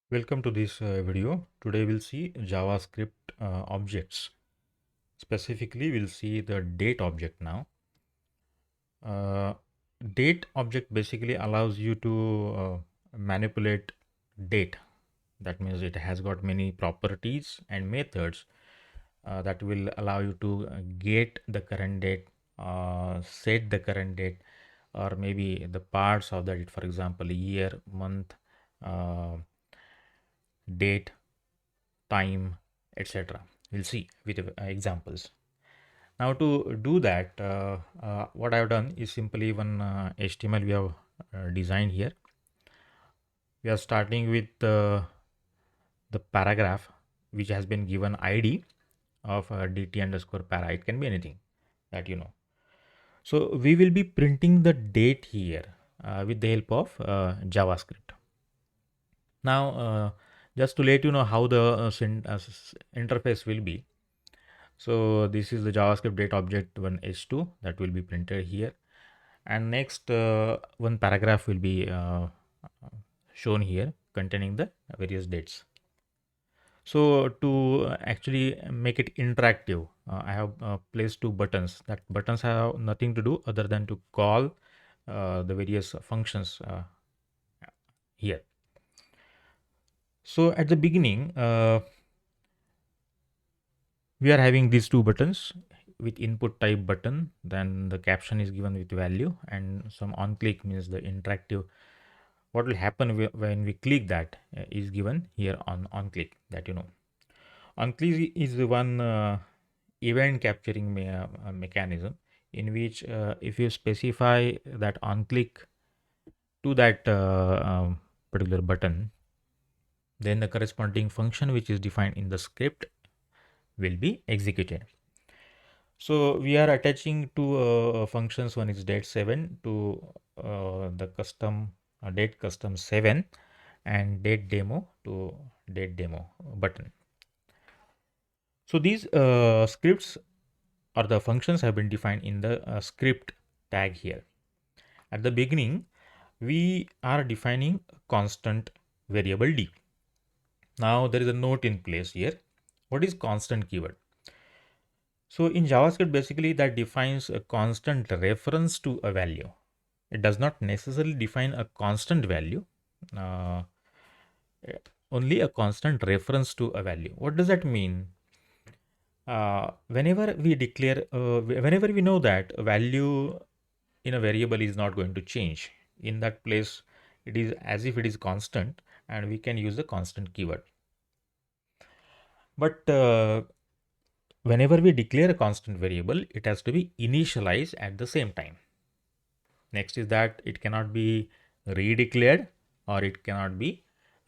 Welcome to this video. Today we'll see JavaScript objects. Specifically, we'll see the date object now. Uh, Date object basically allows you to manipulate date. That means it has got many properties and methods that will allow you to get the current date, set the current date, or maybe the parts of that, for example, year, month, uh, date, time, etc. We'll see with examples. Now to do that, what I've done is simply one HTML we have designed here. We are starting with the paragraph which has been given ID of dt underscore para. It can be anything that you know. So we will be printing the date here with the help of JavaScript. Now, just to let you know how the interface will be. So this is the JavaScript date object one h2 that will be printed here, and next one paragraph will be shown here containing the various dates. So to actually make it interactive, I have placed two buttons. That buttons have nothing to do other than to call the various functions here. So at the beginning, we are having these two buttons with input type button, then the caption is given with value, and some on click means the interactive. What will happen when we click that is given here on click, that you know. On click is the one event capturing mechanism in which if you specify that on click to that particular button, then the corresponding function which is defined in the script will be executed. So we are attaching two functions. One is date7 to the custom date custom 7, and date demo to date demo button. So these scripts or the functions have been defined in the script tag here. At the beginning, we are defining constant variable d. Now there is a note in place here. What is constant keyword? So in JavaScript, basically that defines a constant reference to a value. It does not necessarily define a constant value, uh, only a constant reference to a value. What does that mean? Whenever we declare, whenever we know that a value in a variable is not going to change, in that place it is as if it is constant, and we can use the constant keyword. But whenever we declare a constant variable, it has to be initialized at the same time. Next is that it cannot be redeclared or it cannot be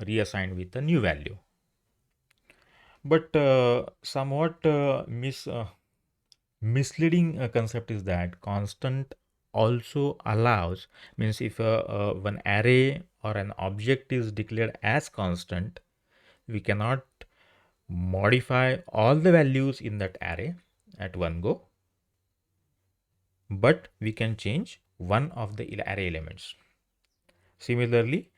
reassigned with a new value. But somewhat misleading concept is that constant also allows, means if one array or an object is declared as constant, we cannot modify all the values in that array at one go, but we can change one of the array elements. Similarly,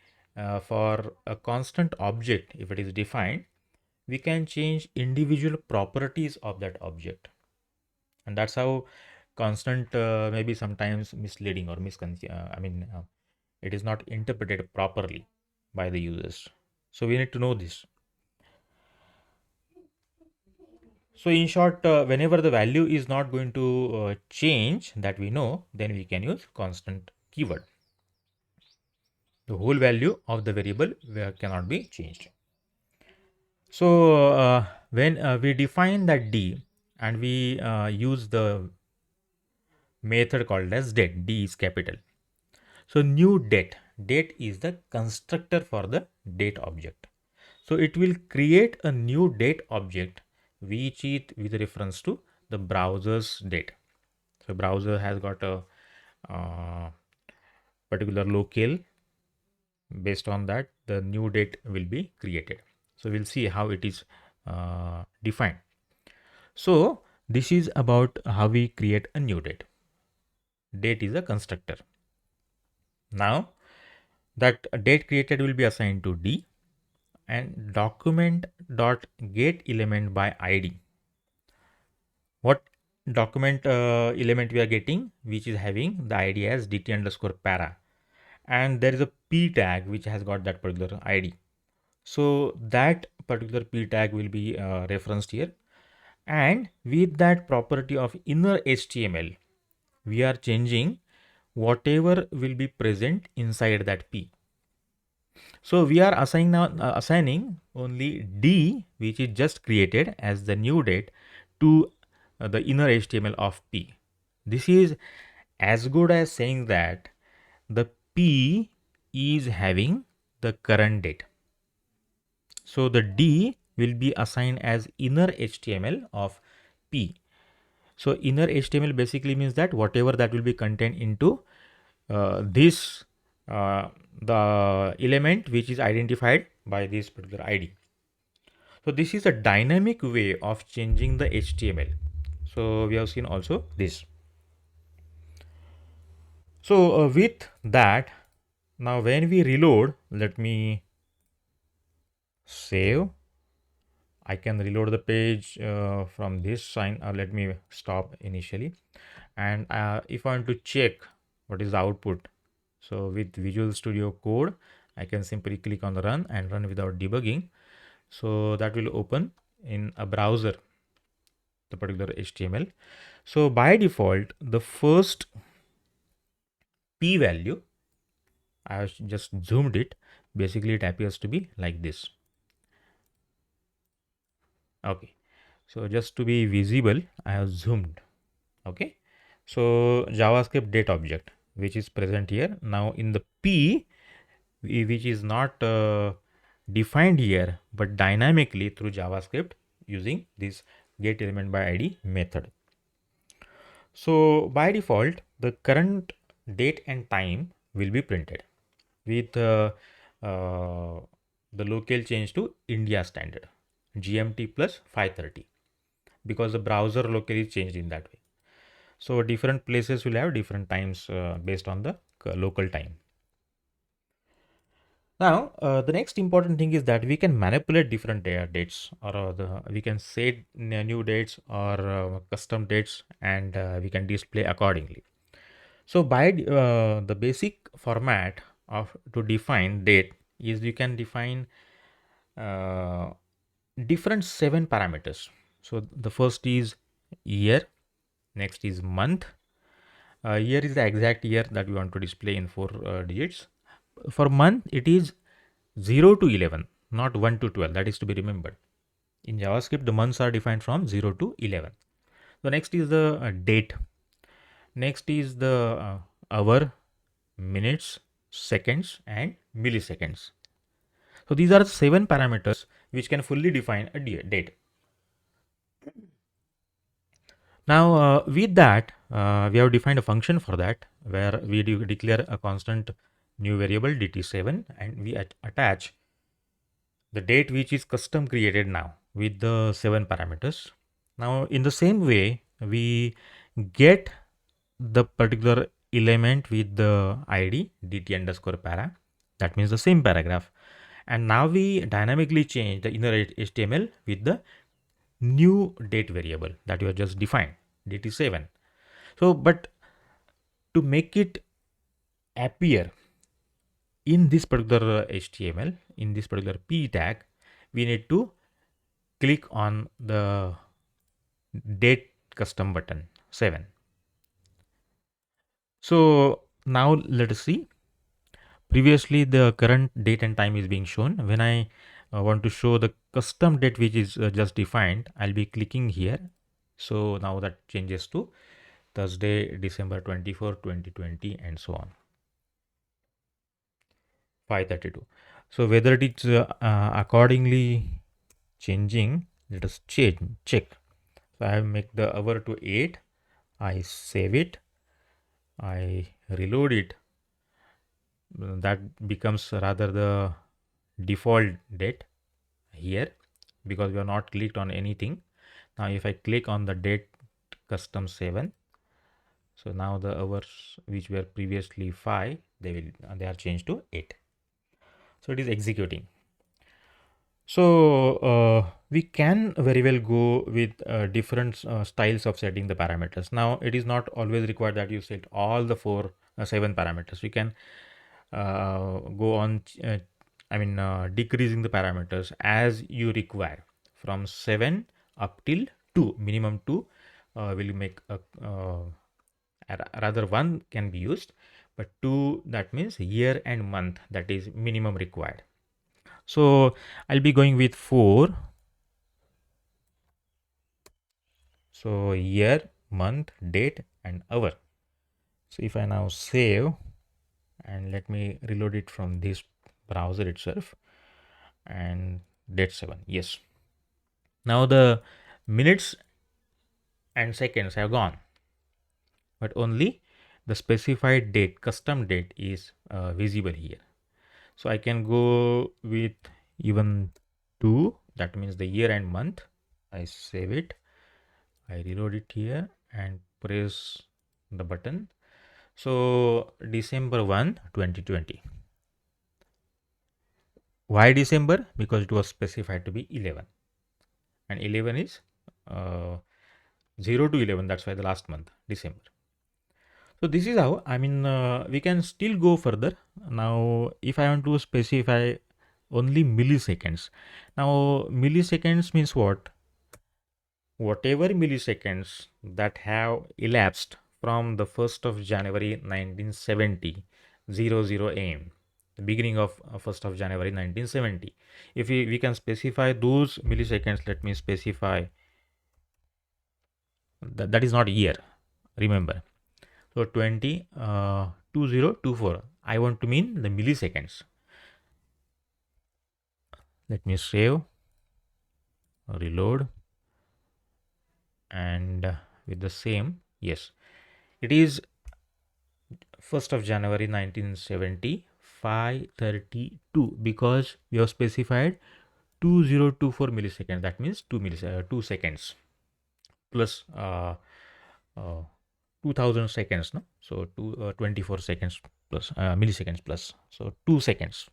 for a constant object, if it is defined, we can change individual properties of that object, and that's how constant may be sometimes misleading or it is not interpreted properly by the users. So we need to know this. So in short, whenever the value is not going to change that we know, then we can use constant keyword. The whole value of the variable cannot be changed. So when we define that d and we use the method called as date, d is capital. So new date is the constructor for the date object. So it will create a new date object which is with reference to the browser's date. So browser has got a particular locale. Based on that, the new date will be created. So we'll see how it is defined. So this is about how we create a new date. Date is a constructor. Now that date created will be assigned to d, and document dot get element by id. What document element we are getting, which is having the id as dt underscore para, and there is a p tag which has got that particular id. So that particular p tag will be referenced here, and with that property of inner HTML, we are changing whatever will be present inside that p. So we are assigning only d, which is just created as the new date, to the inner HTML of p. This is as good as saying that the p is having the current date. So the d will be assigned as inner HTML of p. So inner HTML basically means that whatever that will be contained into this the element which is identified by this particular ID. So this is a dynamic way of changing the HTML. So we have seen also this. So with that, now when we reload, let me save. I can reload the page from this sign. Let me stop initially. And if I want to check what is the output, so with Visual Studio Code, I can simply click on the run and run without debugging. So that will open in a browser the particular HTML. So by default, the first p value, I have just zoomed it. Basically, it appears to be like this. Okay. So just to be visible, I have zoomed. Okay. So JavaScript date object, which is present here. Now in the p, which is not defined here, but dynamically through JavaScript using this get element by id method. So by default, the current date and time will be printed with the local change to India standard, GMT plus 530, because the browser locally changed in that way. So different places will have different times based on the local time. Now, the next important thing is that we can manipulate different dates, or we can set new dates or custom dates, and we can display accordingly. So by the basic format of to define date is you can define different 7 parameters. So the first is year, next is month. Year is the exact year that we want to display in 4 digits. For month, it is 0 to 11, not 1 to 12. That is to be remembered. In JavaScript, the months are defined from 0 to 11. So next is the date. Next is the hour, minutes, seconds, and milliseconds. So these are 7 parameters which can fully define a date. Now with that, we have defined a function for that where we declare a constant new variable dt7, and we attach the date which is custom created now with the 7 parameters. Now in the same way, we get the particular element with the id dt underscore para, that means the same paragraph, and now we dynamically change the inner HTML with the new date variable that you have just defined, dt7. So but to make it appear in this particular HTML, in this particular p tag, we need to click on the date custom button 7. So now let us see. Previously the current date and time is being shown. When I want to show the custom date which is just defined, I'll be clicking here. So now that changes to Thursday, December 24, 2020, and so on. 5:32. So whether it is accordingly changing, let us check. So I make the hour to 8. I save it. I reload it. That becomes rather the default date here because we have not clicked on anything. Now if I click on the date custom 7, so now the hours which were previously 5, they are changed to 8. So it is executing. So we can very well go with different styles of setting the parameters. Now it is not always required that you set all the seven parameters. We can go on decreasing the parameters as you require from 7 up till 2, minimum 2 will make a rather one can be used, but 2, that means year and month, that is minimum required. So I'll be going with 4. So year, month, date and hour. So if I now save and let me reload it from this browser itself, and date 7, yes. Now the minutes and seconds have gone, but only the specified date, custom date is visible here. So I can go with even 2, that means the year and month. I save it, I reload it here and press the button. So December 1, 2020. Why December? Because it was specified to be 11, and 11 is 0 to 11, that's why the last month, December. So this is how, we can still go further. Now if I want to specify only milliseconds, now milliseconds means what? Whatever milliseconds that have elapsed from the 1st of January 1970, 00 AM, the beginning of 1st of January 1970. If we can specify those milliseconds, let me specify that is not year, remember. So 2024, I want to mean the milliseconds. Let me save, reload, and with the same, yes, it is 1st of January 1970, 5:32, because we have specified 2024 milliseconds, that means 2 seconds plus 2000 seconds, no? So 24 seconds plus milliseconds plus, so 2 seconds.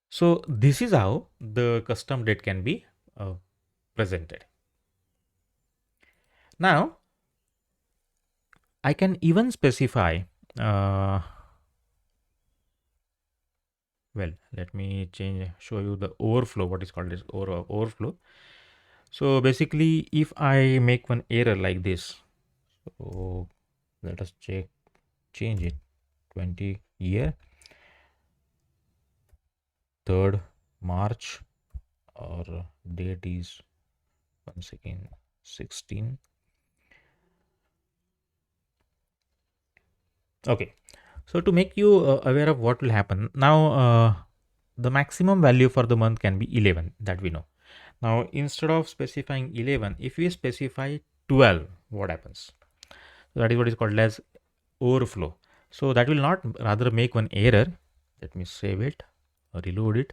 So this is how the custom date can be presented. Now I can even specify well, let me show you the overflow, what is called as overflow. So basically if I make one error like this, so let us change it 20 year 3rd March, or date is once again 16. Okay, so to make you aware of what will happen now, the maximum value for the month can be 11, that we know. Now instead of specifying 11, if we specify 12, what happens? So that is what is called as overflow. So that will not rather make one error. Let me save it, reload it,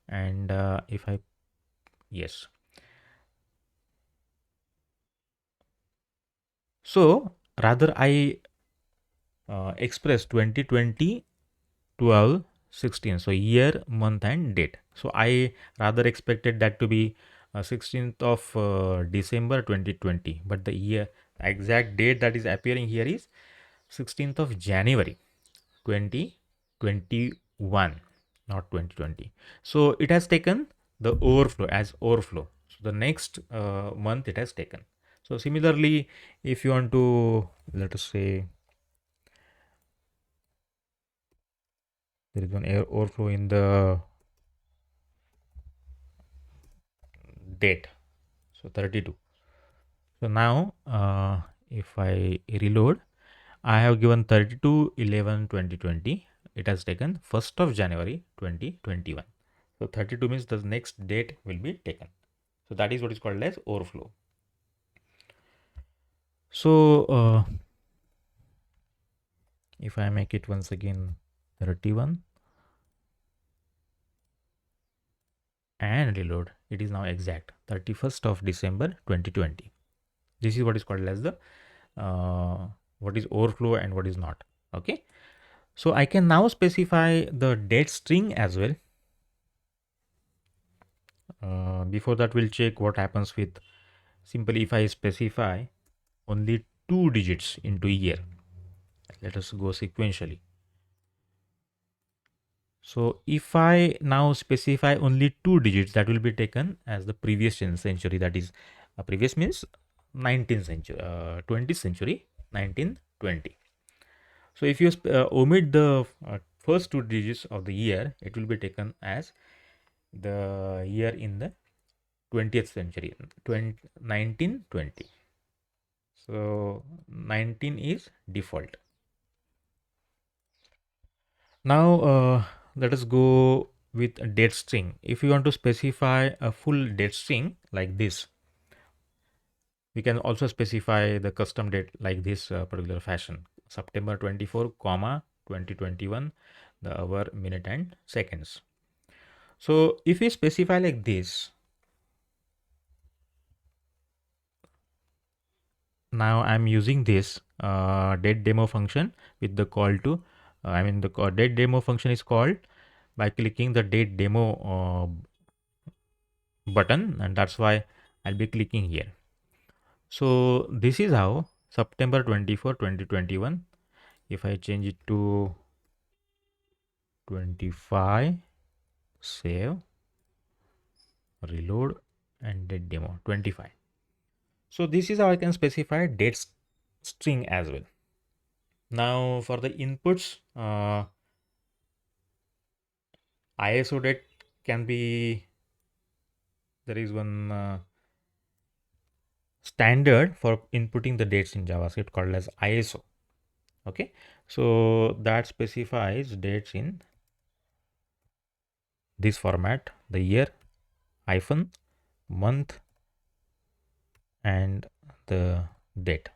and if I, yes. So rather I express 2020 12 16, so year, month and date. So I rather expected that to be 16th of December 2020, but the year exact date that is appearing here is 16th of January 2021, not 2020. So it has taken the overflow as overflow. So the next month it has taken. So similarly, if you want to, let us say, there is one overflow in the date, so 32. So now if I reload, I have given 32/11/2020. It has taken 1st of January 2021. So 32 means the next date will be taken. So that is what is called as overflow. So if I make it once again 31 and reload, it is now exact 31st of December 2020. This is what is called as the what is overflow and what is not. Okay, so I can now specify the date string as well. Before that, we'll check what happens with simply if I specify only 2 digits into year. Let us go sequentially. So if I now specify only 2 digits, that will be taken as the previous century. That is, previous means 19th century, 20th century, 1920. So if you omit the first 2 digits of the year, it will be taken as the year in the 20th century, 1920. So 19 is default. Now let us go with a date string. If you want to specify a full date string like this, we can also specify the custom date like this particular fashion: September 24, comma 2021, the hour, minute, and seconds. So if we specify like this, now I'm using this date demo function with the call to the date demo function is called by clicking the date demo button, and that's why I'll be clicking here. So this is how September 24, 2021. If I change it to 25, save, reload, and date demo 25. So this is how I can specify date string as well. Now for the inputs, ISO date can be, there is one standard for inputting the dates in JavaScript called as ISO. Okay, so that specifies dates in this format: the year, hyphen, month, and the date.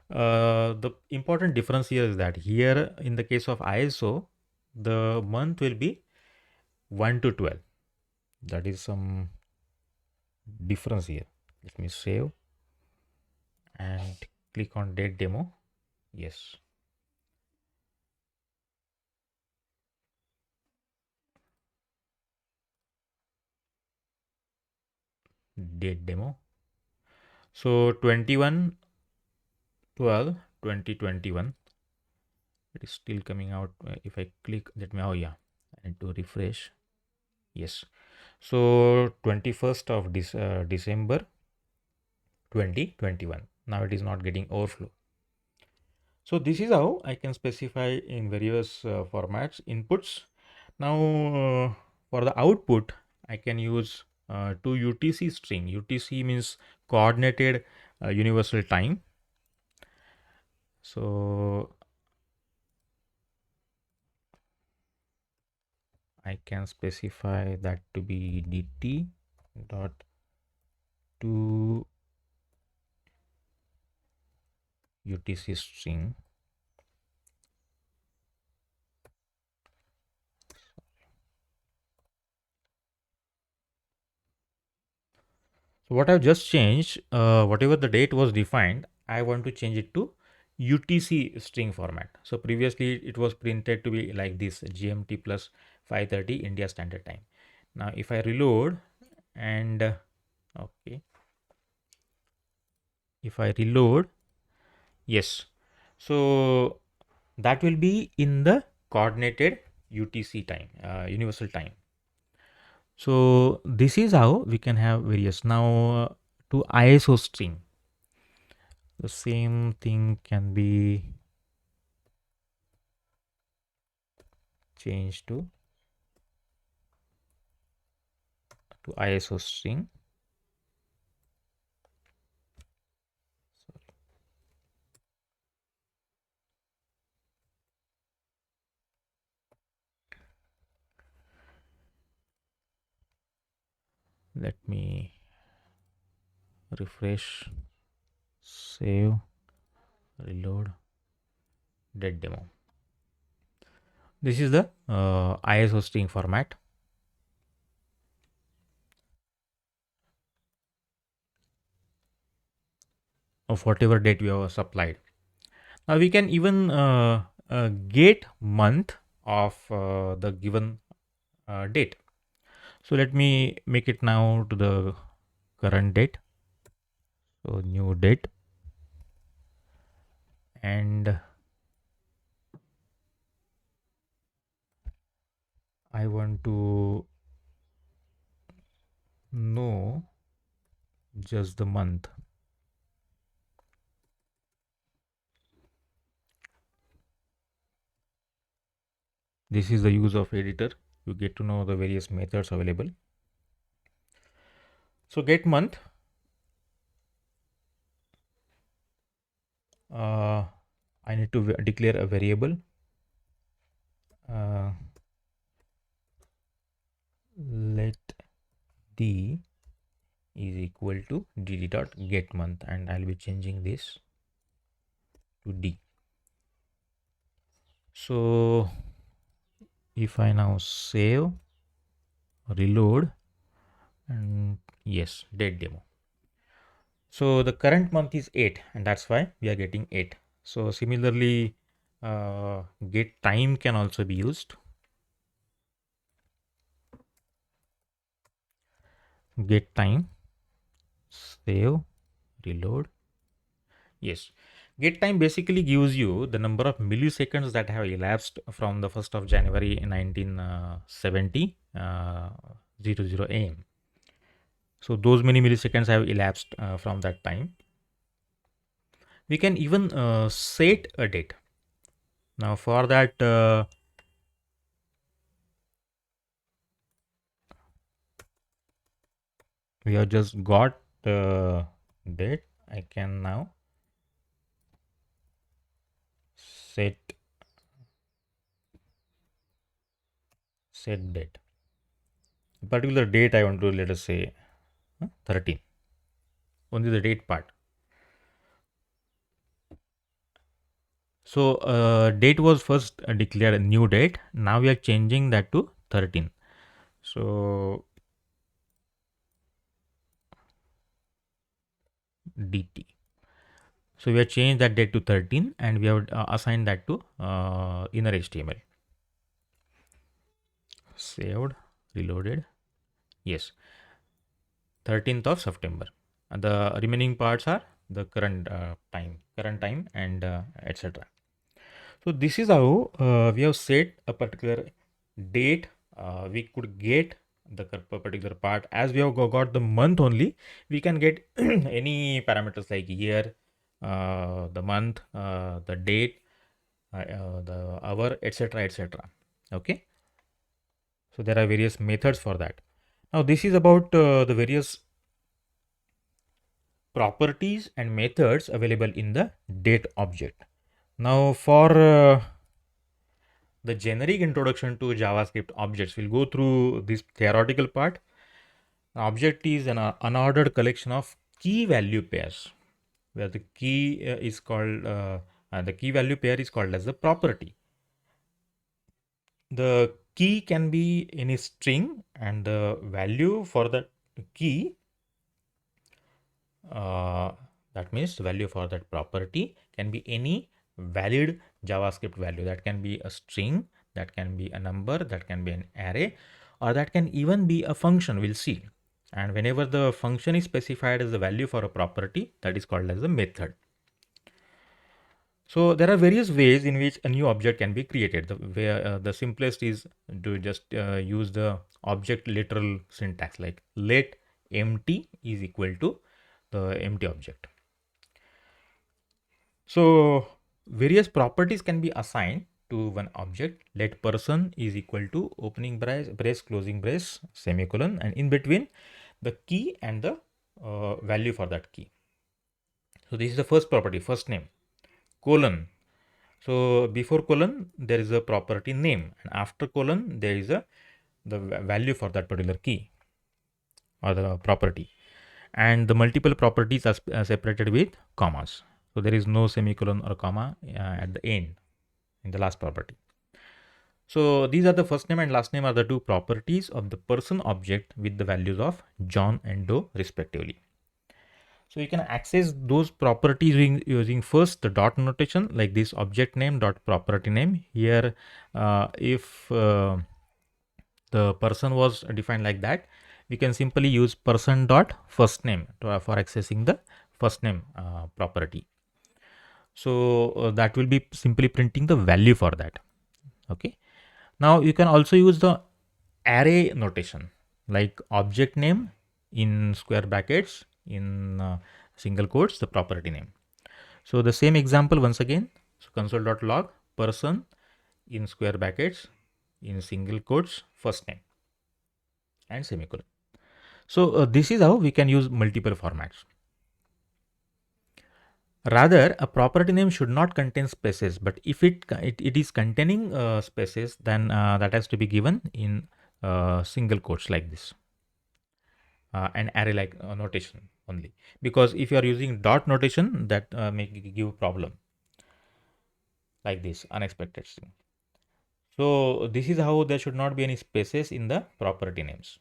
The important difference here is that here in the case of ISO, the month will be 1 to 12. That is some difference here. Let me save and click on date demo. Yes. Date demo. So 21 12 2021. It is still coming out. If I click, let me, oh yeah, I need to refresh. Yes. So 21st of December 2021. Now it is not getting overflow. So this is how I can specify in various formats inputs. Now for the output, I can use two UTC string. UTC means coordinated universal time. So I can specify that to be dt dot to UTC string. So what I've just changed, whatever the date was defined, I want to change it to UTC string format. So previously it was printed to be like this: GMT plus 5:30 India Standard Time. Now if I reload and okay, if I reload, yes, so that will be in the coordinated UTC time, universal time. So this is how we can have various. Now to ISO string, the same thing can be changed to ISO string. Let me refresh, save, reload, date demo. This is the ISO string format. Of whatever date we have supplied. Now we can even get month of the given date. So let me make it now to the current date. So new date, and I want to know just the month. This is the use of editor. You get to know the various methods available. So get month. I need to declare a variable. Let d is equal to dd dot get month, and I'll be changing this to d. So if I now save, reload, and yes, date demo. So the current month is 8, and that's why we are getting 8. So similarly, get time can also be used. Get time, save, reload. Yes, get time basically gives you the number of milliseconds that have elapsed from the 1st of January 1970 00 AM. So those many milliseconds have elapsed from that time. We can even set a date. Now for that, we have just got the date. I can now set date. Particular date I want to, let us say 13. Only the date part. So date was first declared a new date. Now we are changing that to 13. So dt. So we have changed that date to 13, and we have assigned that to inner HTML. Saved, reloaded. Yes, 13th of September. And the remaining parts are the current time, and etc. So this is how we have set a particular date. We could get the particular part. As we have got the month only, we can get any parameters like year, the month, the date, the hour, etc., etc. Okay. So there are various methods for that. Now this is about the various properties and methods available in the date object. Now for the generic introduction to JavaScript objects, we'll go through this theoretical part. An object is an unordered collection of key value pairs, where the key is called the key value pair is called as the property. The key can be any string, and the value for the key, that means the value for that property can be any valid JavaScript value. That can be a string, that can be a number, that can be an array, or that can even be a function. We'll see. And whenever the function is specified as the value for a property, that is called as a method. So there are various ways in which a new object can be created. The simplest is to just use the object literal syntax, like let empty is equal to the empty object. So various properties can be assigned to one object. Let person is equal to opening brace, closing brace, semicolon, and in between the key and the value for that key. So this is the first property, first name, colon. So before colon there is a property name, and after colon there is the value for that particular key or the property, and the multiple properties are separated with commas. So there is no semicolon or comma at the end in the last property. So these are the first name and last name are the two properties of the person object with the values of John and Doe respectively. So you can access those properties using first the dot notation, like this object name dot property name. Here if the person was defined like that, we can simply use person dot first name for accessing the first name property. So that will be simply printing the value for that. Okay. Now you can also use the array notation like object name in square brackets in single quotes the property name. So the same example once again. So console.log person in square brackets in single quotes first name and semicolon. So this is how we can use multiple formats. Rather, a property name should not contain spaces, but if it is containing spaces, then that has to be given in single quotes like this, an array like notation only. Because if you are using dot notation, that may give a problem like this unexpected string. So this is how there should not be any spaces in the property names.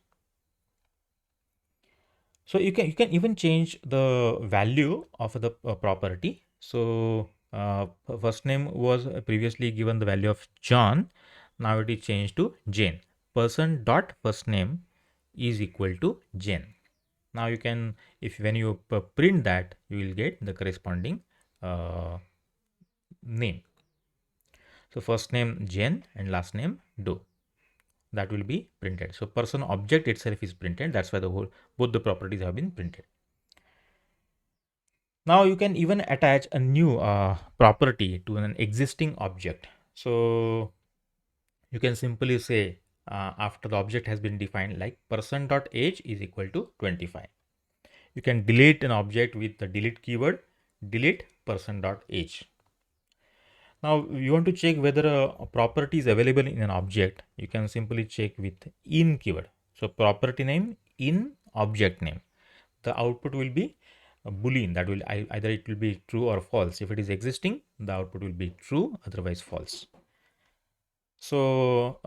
So you can even change the value of the property. So first name was previously given the value of John. Now it is changed to Jane. Person dot first name is equal to Jane. Now you can, if when you print that, you will get the corresponding name. So first name Jane and last name Doe. That will be printed. So person object itself is printed. That's why both the properties have been printed. Now you can even attach a new property to an existing object. So you can simply say after the object has been defined like person.age is equal to 25. You can delete an object with the delete keyword, delete person.age. Now you want to check whether a property is available in an object. You can simply check with in keyword. So property name in object name. The output will be a boolean, that will either it will be true or false. If it is existing, the output will be true, otherwise false. So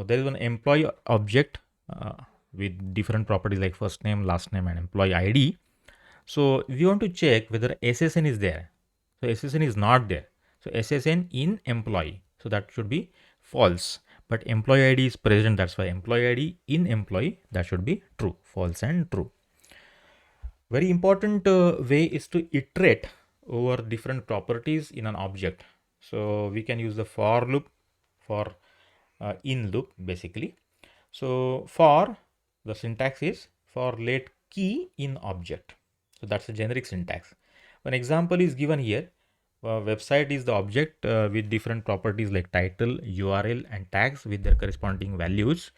there is an employee object with different properties like first name, last name, and employee ID. So we want to check whether SSN is there. So SSN is not there. So SSN in employee. So that should be false. But employee ID is present. That's why employee ID in employee, that should be true. False and true. Very important way is to iterate over different properties in an object. So we can use the for loop for in loop basically. So for the syntax is for let key in object. So that's a generic syntax. One example is given here. Website is the object with different properties like title, URL, and tags with their corresponding values.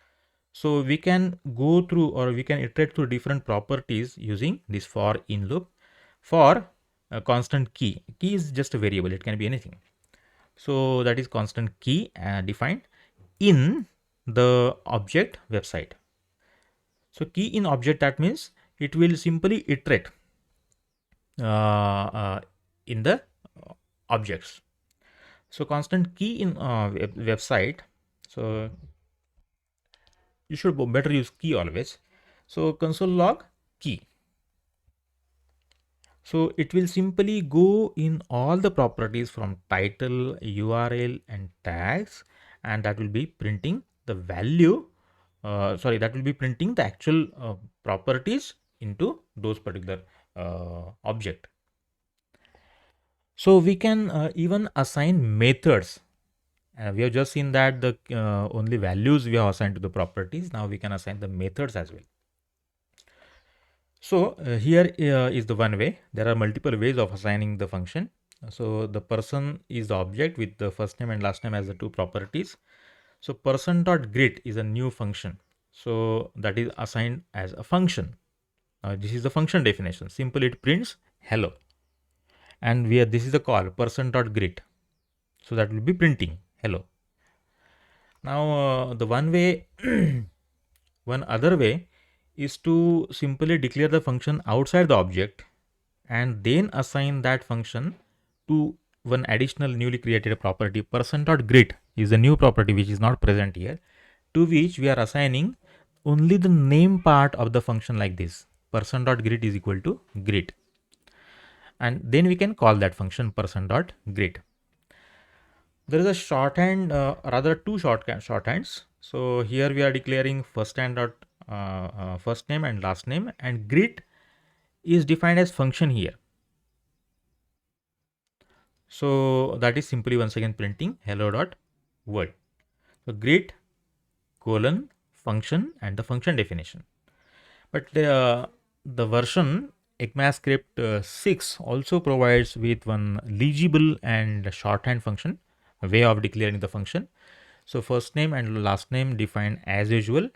So we can go through or we can iterate through different properties using this for in loop. For a constant key. Key is just a variable. It can be anything. So that is constant key defined in the object website. So key in object, that means it will simply iterate in the objects. So constant key in website. So you should better use key always. So console log key. So it will simply go in all the properties from title, URL, and tags, and that will be printing the value. That will be printing the actual properties into those particular object. So we can even assign methods. We have just seen that the only values we have assigned to the properties. Now we can assign the methods as well. So here is the one way. There are multiple ways of assigning the function. So the person is the object with the first name and last name as the two properties. So person.greet is a new function. So that is assigned as a function. This is the function definition. Simply it prints hello. And this is the call person.greet. So that will be printing hello. Now the one other way is to simply declare the function outside the object and then assign that function to one additional newly created property. Person.greet is a new property which is not present here, to which we are assigning only the name part of the function like this. Person.greet is equal to greet. And then we can call that function person.greet. There is a shorthand, rather two shorthands. So here we are declaring first name and last name, and greet is defined as function here. So that is simply once again printing hello dot word. So greet colon function and the function definition. But the version ECMAScript 6 also provides with one legible and shorthand function, a way of declaring the function. So first name and last name defined as usual,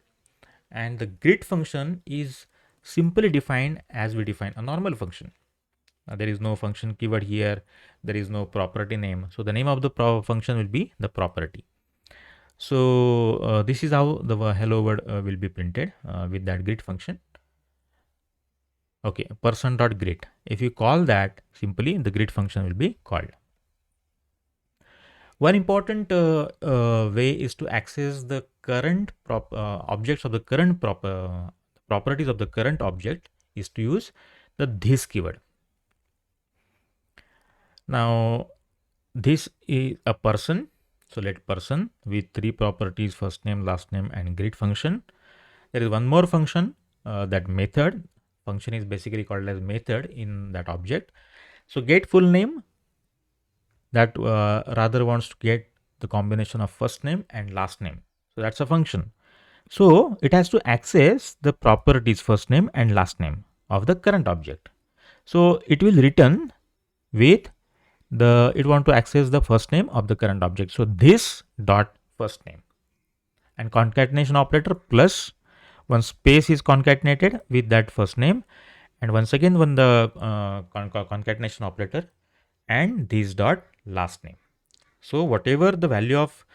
and the greet function is simply defined as we define a normal function. There is no function keyword here, there is no property name. So the name of the function will be the property. So this is how the hello word will be printed with that greet function. Okay, person.greet. If you call that, simply the greet function will be called. One important way is to access the current objects of the current properties of the current object is to use the this keyword. Now this is a person, so let person with three properties, first name, last name, and greet function. There is one more function, that method function is basically called as method in that object. So get full name, that rather wants to get the combination of first name and last name. So that's a function. So it has to access the properties first name and last name of the current object. So it will return with it want to access the first name of the current object. So this dot first name, and concatenation operator plus one space is concatenated with that first name, and once again when the concatenation operator and this dot last name. So whatever the value of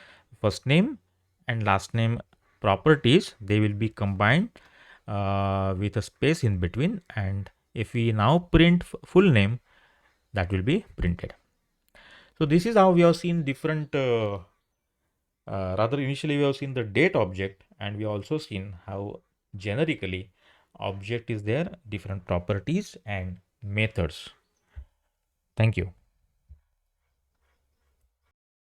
first name and last name properties, they will be combined with a space in between, and if we now print full name, that will be printed. So this is how we have seen different rather initially we have seen the date object, and we also seen how generically object is there, different properties and methods. Thank you.